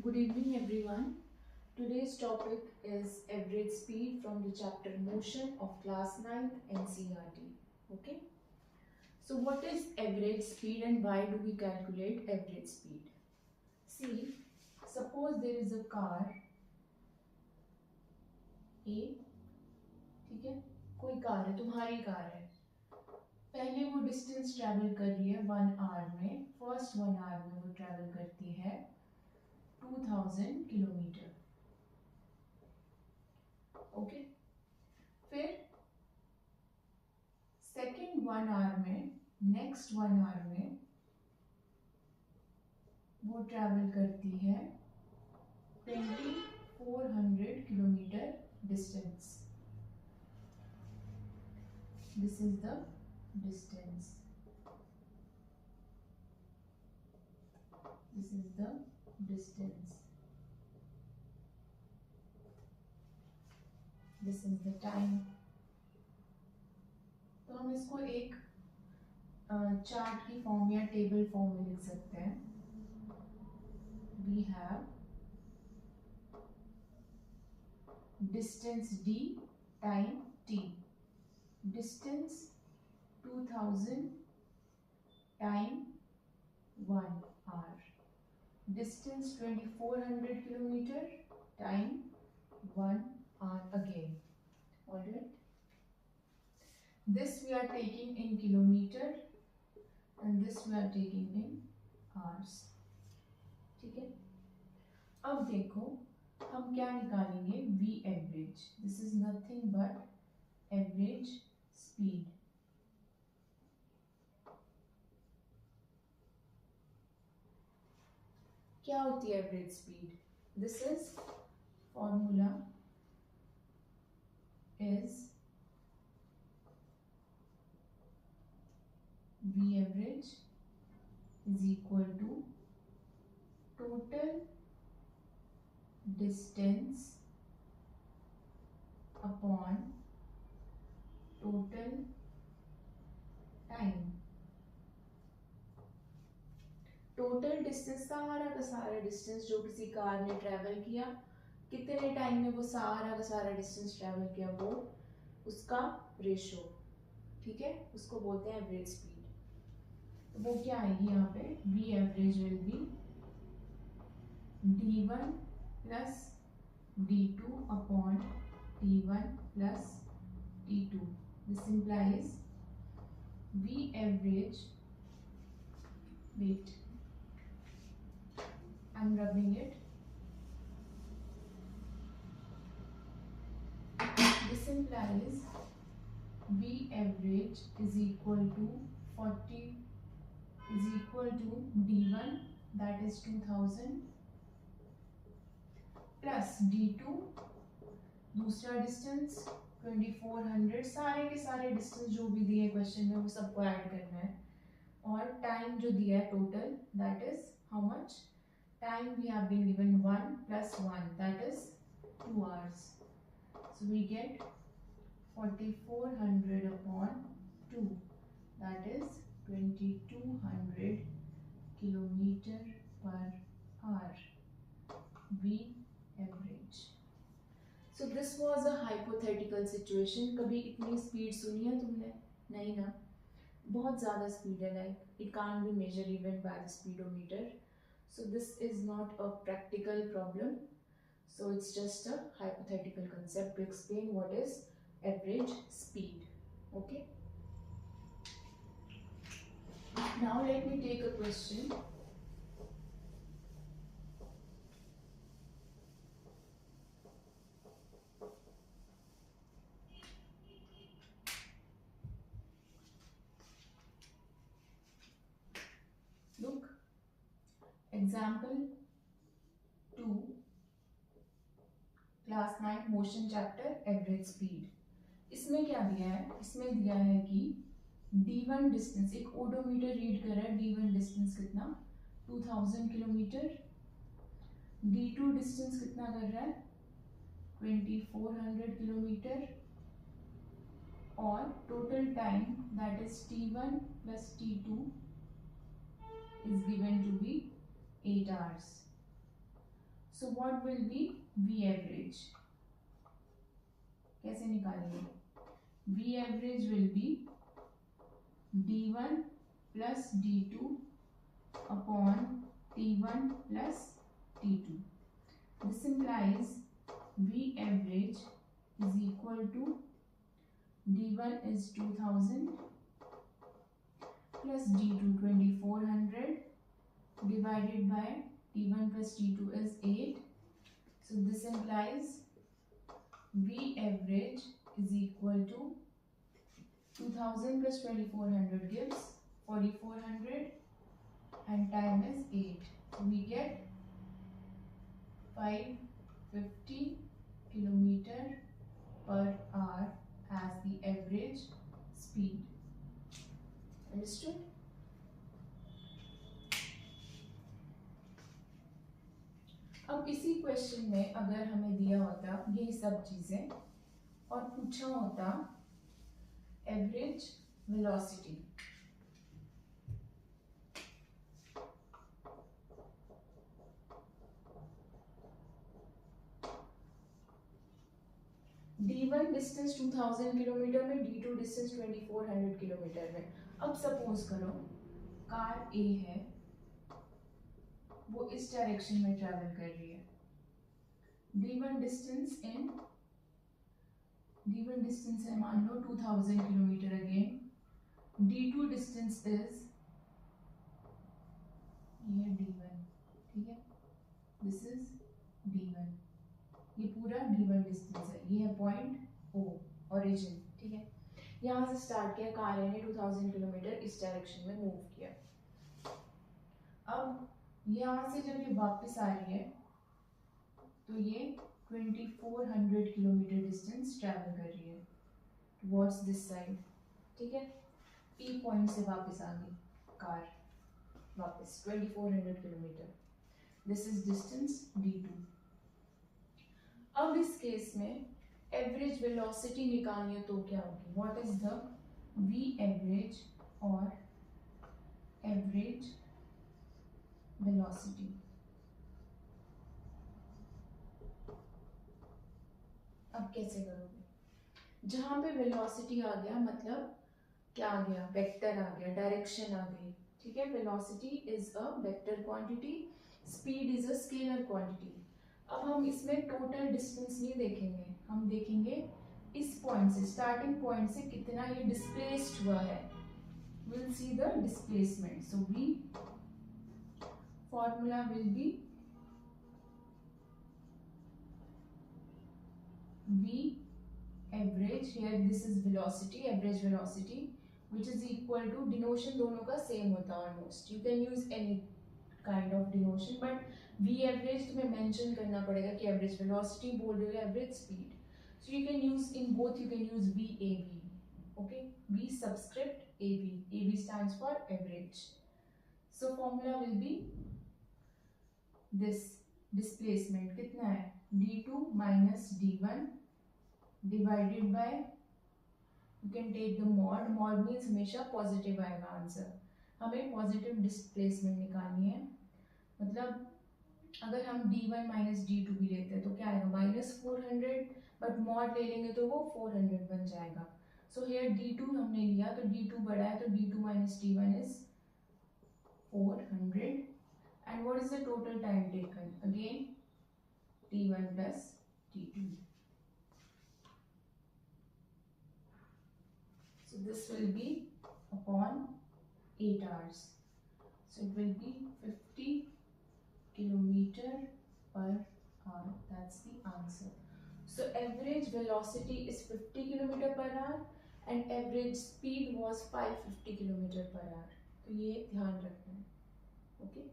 Good evening, everyone. Today's topic is average speed from the chapter Motion of class 9th NCERT. Okay. So, what is average speed and why do we calculate average speed? See, suppose there is a car A, ठीक है, कोई car है, तुम्हारी car है. पहले वो distance travel कर रही है 1 आवर में. फर्स्ट 1 आवर में वो ट्रैवल करती है 2000 किलोमीटर. ओके. फिर सेकेंड 1 आवर में, नेक्स्ट 1 आवर में वो ट्रैवल करती है 2400 kilometre distance. This is the distance. This is the distance. This is the time. तो हम इसको एक चार्ट की फॉर्म या टेबल फॉर्म में लिख सकते हैं. We have distance d, time t. Distance 2000, time 1 hour. Distance 2400 kilometre, time 1 hour again. Alright. This we are taking in kilometer and this we are taking in hours. ठीक है. अब देखो हम क्या निकालेंगे. V average. This is nothing but average speed. क्या होती है average speed? This is formula is V average is equal to total distance upon total time. Total distance सारा का सारा डिस्टेंस जो किसी कार ने ट्रैवल किया, कितने टाइम में वो सारा का सारा डिस्टेंस ट्रैवल किया, वो उसका रेशो. ठीक है, उसको बोलते हैं एवरेज स्पीड. तो वो क्या आएगी यहाँ पे. V average will be d1 plus d2 upon t1 plus t2. This implies V average, wait, I'm rubbing it. This implies V average is equal to 40 is equal to D1, that is 2000, plus D2 दूसरा distance 2400. सारे के सारे distance जो भी दिए question में वो सबको ऐड करना है. और टाइम जो दिया है total, that is how much time we have been given 1 plus 1, that is 2 hours. So we get 4400 upon 2, that is 2200 kilometer per hour. V average. So this was a hypothetical situation. कभी इतनी speed सुनी है तुमने? नहीं ना. बहुत ज़्यादा speed है. like it can't be measured even by the speedometer. So this is not a practical problem. So it's just a hypothetical concept to explain what is average speed. Okay. Now let me take a question. Look. Example 2, class 9 motion chapter average speed. इसमें क्या दिया है? इसमें दिया है कि d1 distance, एक odometer read कर रहा है d1 डिस्टेंस कितना 2000 किलोमीटर, d2 डिस्टेंस कितना कर रहा है 2400 किलोमीटर, और total time that is t1 plus t2 is given to be 8 hours. So what will be V average? कैसे निकालेंगे? V average will be D1 plus D2 upon T1 plus T2. This implies V average is equal to D1 is 2000 plus D2 2400 divided by T1 plus T2 is 8. So this implies V average is equal to 2000 plus 2400 gives 4400 and time is 8. So we get 550 kilometer per hour as the average speed. Understood? अब इसी question में अगर हमें दिया होता ये सब चीजें और पूछा होता average velocity, D1 distance 2000 kilometre में, D2 डिस्टेंस 2400 किलोमीटर में. अब सपोज करो कार A है, वो इस डायरेक्शन में ट्रैवल कर रही है. D1 डिस्टेंस है मान लो 2000 kilometre again. D2 distance is ये D1, ठीक है, दिस इज D1, ये पूरा D1 डिस्टेंस है, ये है पॉइंट O ओरिजिन, ठीक है. यहाँ से स्टार्ट किया कार ने 2000 किलोमीटर इस डायरेक्शन में मूव किया. अब यहाँ से जब ये वापस आ रही है तो ये 2400 किलोमीटर डिस्टेंस ट्रैवल कर रही है टुवर्ड्स दिस साइड, ठीक है. P पॉइंट से वापस आ गई कार, वापस 2400 kilometre. This is distance D2. अब इस केस में एवरेज वेलोसिटी निकालनी है तो क्या होगी? What is the V average और एवरेज वेलोसिटी? अब कैसे करोगे? जहां पे वेलोसिटी आ गया मतलब क्या आ गया? वेक्टर आ गया, डायरेक्शन आ गई, ठीक है. Velocity is a vector quantity, speed is a scalar quantity. अब हम इसमें टोटल डिस्टेंस नहीं देखेंगे, हम देखेंगे इस पॉइंट से, स्टार्टिंग पॉइंट से कितना ये डिस्प्लेस्ड हुआ है. Will see the displacement. So V formula will be V average, here this is velocity, average velocity, which is equal to, denotion दोनों का सेम होता है almost. You can use any kind of denotion, but V average तुम्हें mention करना पड़ेगा कि average velocity बोल रहे हो average speed. So you can use in both, you can use VAV, okay, V subscript AV. AV stands for average. So formula will be this displacement कितना है? D2 minus D1 divided by, you can take the mod. Mod means हमेशा positive आएगा answer. हमें positive displacement निकालनी है. मतलब अगर हम D1 माइनस D2 भी लेते हैं तो क्या आएगा? -400, बट मॉड ले लेंगे तो वो 400 बन जाएगा. सो हियर D2 हमने लिया तो D2 बड़ा है तो D2 minus D1 is 400. And what is the total time taken? Again, T1 plus T2. So this will be upon 8 hours. So it will be 50 kilometer per hour. That's the answer. So average velocity is 50 kilometer per hour and average speed was 550 kilometer per hour. तो ये ध्यान रखना है. Okay.